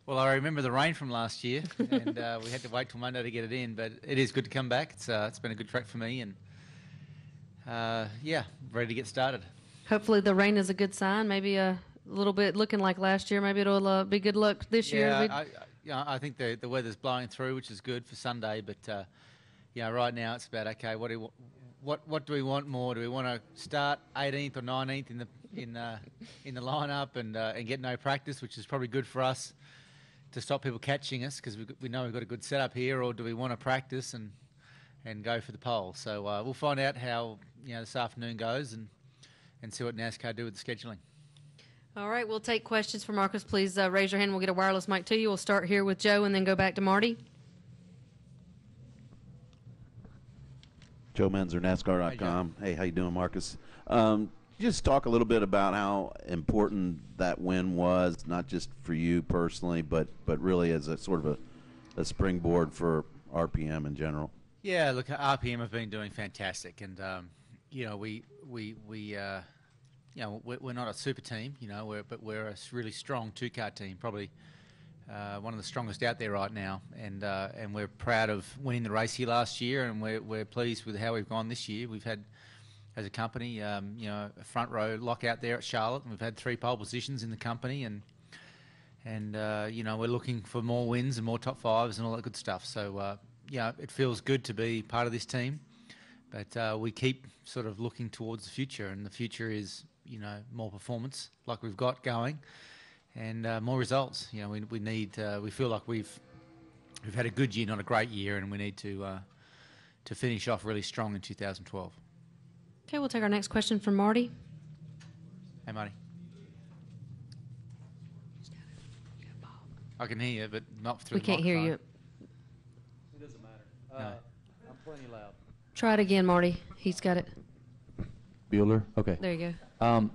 Well, I remember the rain from last year, and we had to wait till Monday to get it in. But it is good to come back. It's been a good track for me, and yeah, ready to get started. Hopefully the rain is a good sign. Maybe a little bit looking like last year. Maybe it'll be good luck this year. I think the weather's blowing through, which is good for Sunday. But right now it's about okay. What do we want more? Do we want to start 18th or 19th in the lineup and get no practice, which is probably good for us to stop people catching us because we know we've got a good setup here, or do we want to practice and go for the pole? So we'll find out how this afternoon goes and see what NASCAR do with the scheduling. All right, we'll take questions for Marcus. Please raise your hand. We'll get a wireless mic to you. We'll start here with Joe and then go back to Marty. Joe Menzer, NASCAR.com. Hey, how you doing, Marcus? Just talk a little bit about how important that win was, not just for you personally, but really as a sort of a springboard for RPM in general. Yeah, look, RPM have been doing fantastic, and we're not a super team, but we're a really strong two-car team, probably one of the strongest out there right now, and we're proud of winning the race here last year, and we're pleased with how we've gone this year. We've had, as a company, a front row lockout there at Charlotte, and we've had 3 pole positions in the company, and we're looking for more wins and more top fives and all that good stuff. So it feels good to be part of this team, but we keep sort of looking towards the future, and the future is more performance like we've got going, and more results. We feel like we've had a good year, not a great year, and we need to finish off really strong in 2012. Okay, we'll take our next question from Marty. Hey, Marty. I can hear you, but not through the microphone. We can't hear you. It doesn't matter. No. I'm plenty loud. Try it again, Marty. He's got it. Bueller? Okay. There you go.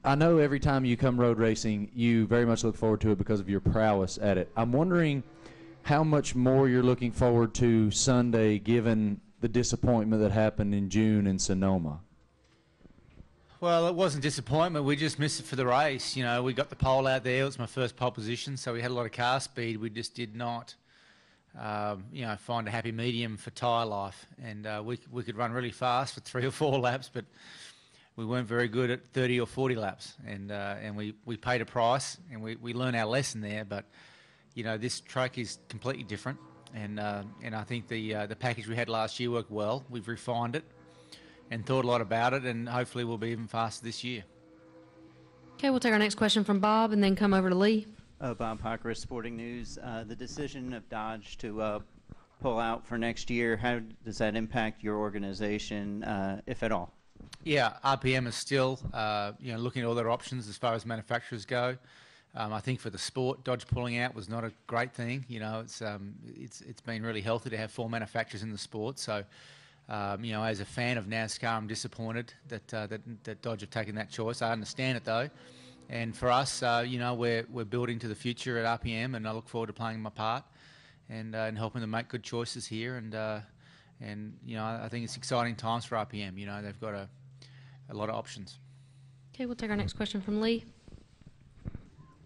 I know every time you come road racing, you very much look forward to it because of your prowess at it. I'm wondering how much more you're looking forward to Sunday, given the disappointment that happened in June in Sonoma. Well, it wasn't disappointment. We just missed it for the race. We got the pole out there. It was my first pole position, so we had a lot of car speed. We just did not, find a happy medium for tyre life. And we could run really fast for 3 or 4 laps, but we weren't very good at 30 or 40 laps. And we paid a price, and we learned our lesson there. But, this track is completely different. And I think the package we had last year worked well. We've refined it and thought a lot about it, and hopefully we'll be even faster this year. Okay, we'll take our next question from Bob and then come over to Lee. Bob Parker, Sporting News. The decision of Dodge to pull out for next year, how does that impact your organization, if at all? Yeah, RPM is still looking at all their options as far as manufacturers go. I think for the sport, Dodge pulling out was not a great thing. It's been really healthy to have 4 manufacturers in the sport. So, as a fan of NASCAR, I'm disappointed that Dodge have taken that choice. I understand it though, and for us, we're building to the future at RPM, and I look forward to playing my part and helping them make good choices here. And I think it's exciting times for RPM. They've got a lot of options. Okay, we'll take our next question from Lee.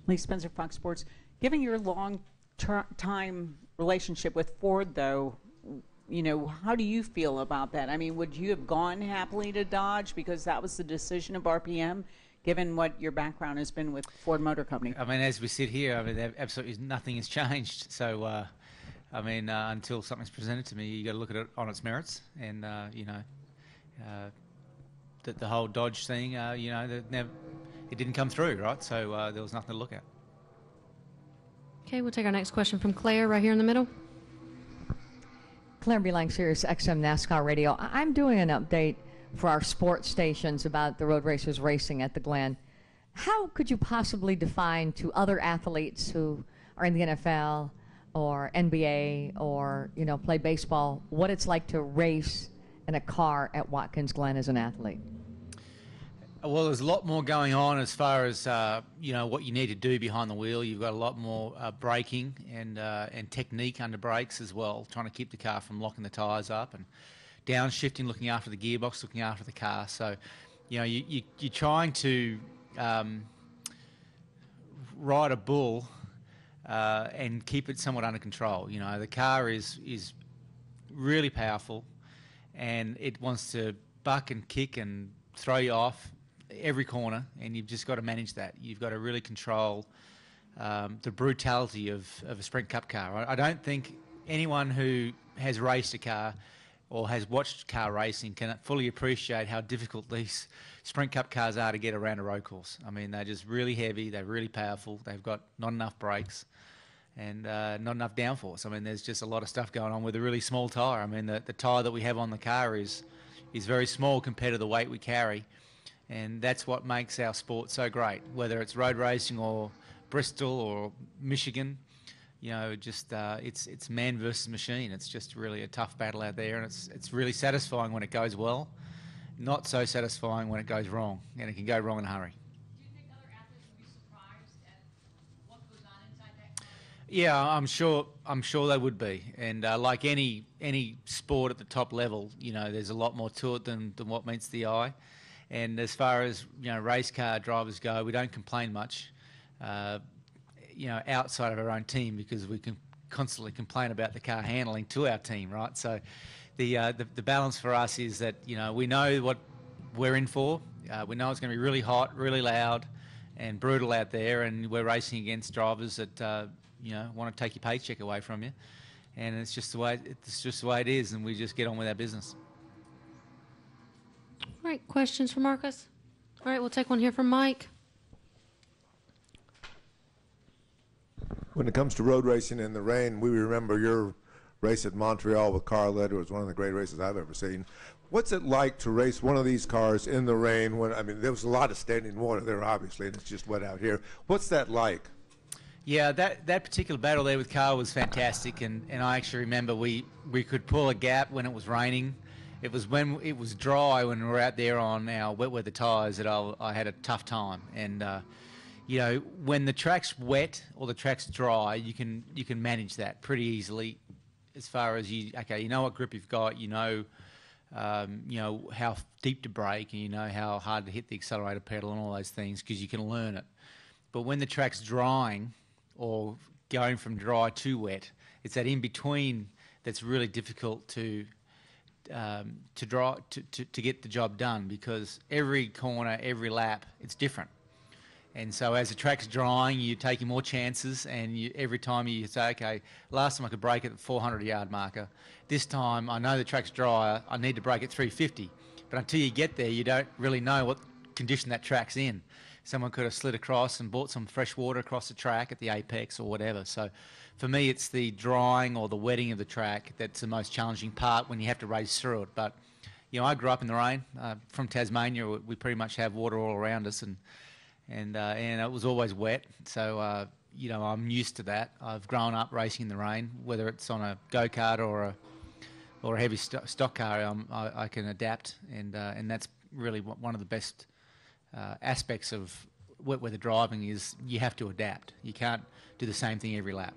Lee Spencer, Fox Sports. Given your long-time relationship with Ford, though, how do you feel about that? I mean, would you have gone happily to Dodge because that was the decision of RPM, given what your background has been with Ford Motor Company? I mean, as we sit here, absolutely nothing has changed. So, until something's presented to me, you got to look at it on its merits. And the whole Dodge thing, it didn't come through, right? So there was nothing to look at. Okay, we'll take our next question from Claire right here in the middle. Claire Belang, Sirius XM NASCAR Radio. I'm doing an update for our sports stations about the road racers racing at the Glen. How could you possibly define to other athletes who are in the NFL or NBA or, play baseball, what it's like to race in a car at Watkins Glen as an athlete? Well, there's a lot more going on as far as what you need to do behind the wheel. You've got a lot more braking and technique under brakes as well, trying to keep the car from locking the tyres up, and downshifting, looking after the gearbox, looking after the car. So, you're trying to ride a bull and keep it somewhat under control. You know, the car is really powerful, and it wants to buck and kick and throw you off every corner, and you've just got to manage that. You've got to really control the brutality of a Sprint Cup car. I don't think anyone who has raced a car or has watched car racing can fully appreciate how difficult these Sprint Cup cars are to get around a road course. I mean, they're just really heavy, they're really powerful, they've got not enough brakes and not enough downforce. I mean, there's just a lot of stuff going on with a really small tyre. I mean, the tyre that we have on the car is very small compared to the weight we carry, and that's what makes our sport so great, whether it's road racing or Bristol or Michigan. You know, just it's man versus machine. It's just really a tough battle out there, and it's really satisfying when it goes well, not so satisfying when it goes wrong, and it can go wrong in a hurry. Do you think other athletes will be surprised at what goes on inside that car? Yeah, I'm sure they would be, and like any sport at the top level, you know, there's a lot more to it than what meets the eye. And as far as, you know, race car drivers go, we don't complain much. You know, outside of our own team, because we can constantly complain about the car handling to our team, right? So the balance for us is that, you know, we know what we're in for. We know it's going to be really hot, really loud, and brutal out there, and we're racing against drivers that you know, want to take your paycheck away from you, and it's just the way it is, and we just get on with our business. All right, questions for Marcus? All right, we'll take one here from Mike. When it comes to road racing in the rain, we remember your race at Montreal with Carl Leder. It was one of the great races I've ever seen. What's it like to race one of these cars in the rain? When, I mean, there was a lot of standing water there, obviously, and it's just wet out here. What's that like? Yeah, that particular battle there with Carl was fantastic, and I actually remember we could pull a gap when it was raining. It was when it was dry, when we were out there on our wet weather tyres, that I had a tough time. And you know, when the track's wet or the track's dry, you can manage that pretty easily. As far as you know what grip you've got, you know how deep to brake, and you know how hard to hit the accelerator pedal and all those things, because you can learn it. But when the track's drying or going from dry to wet, it's that in between that's really difficult to get the job done, because every corner, every lap, it's different. And so as the track's drying, you're taking more chances, and every time you say, okay, last time I could brake at the 400-yard marker. This time I know the track's drier, I need to brake at 350. But until you get there, you don't really know what condition that track's in. Someone could have slid across and brought some fresh water across the track at the apex or whatever. So for me, it's the drying or the wetting of the track that's the most challenging part when you have to race through it. But, you know, I grew up in the rain. From Tasmania, we pretty much have water all around us, and it was always wet, so you know, I'm used to that. I've grown up racing in the rain, whether it's on a go-kart or a heavy stock car. I can adapt, and that's really one of the best aspects of wet weather driving, is you have to adapt. You can't do the same thing every lap.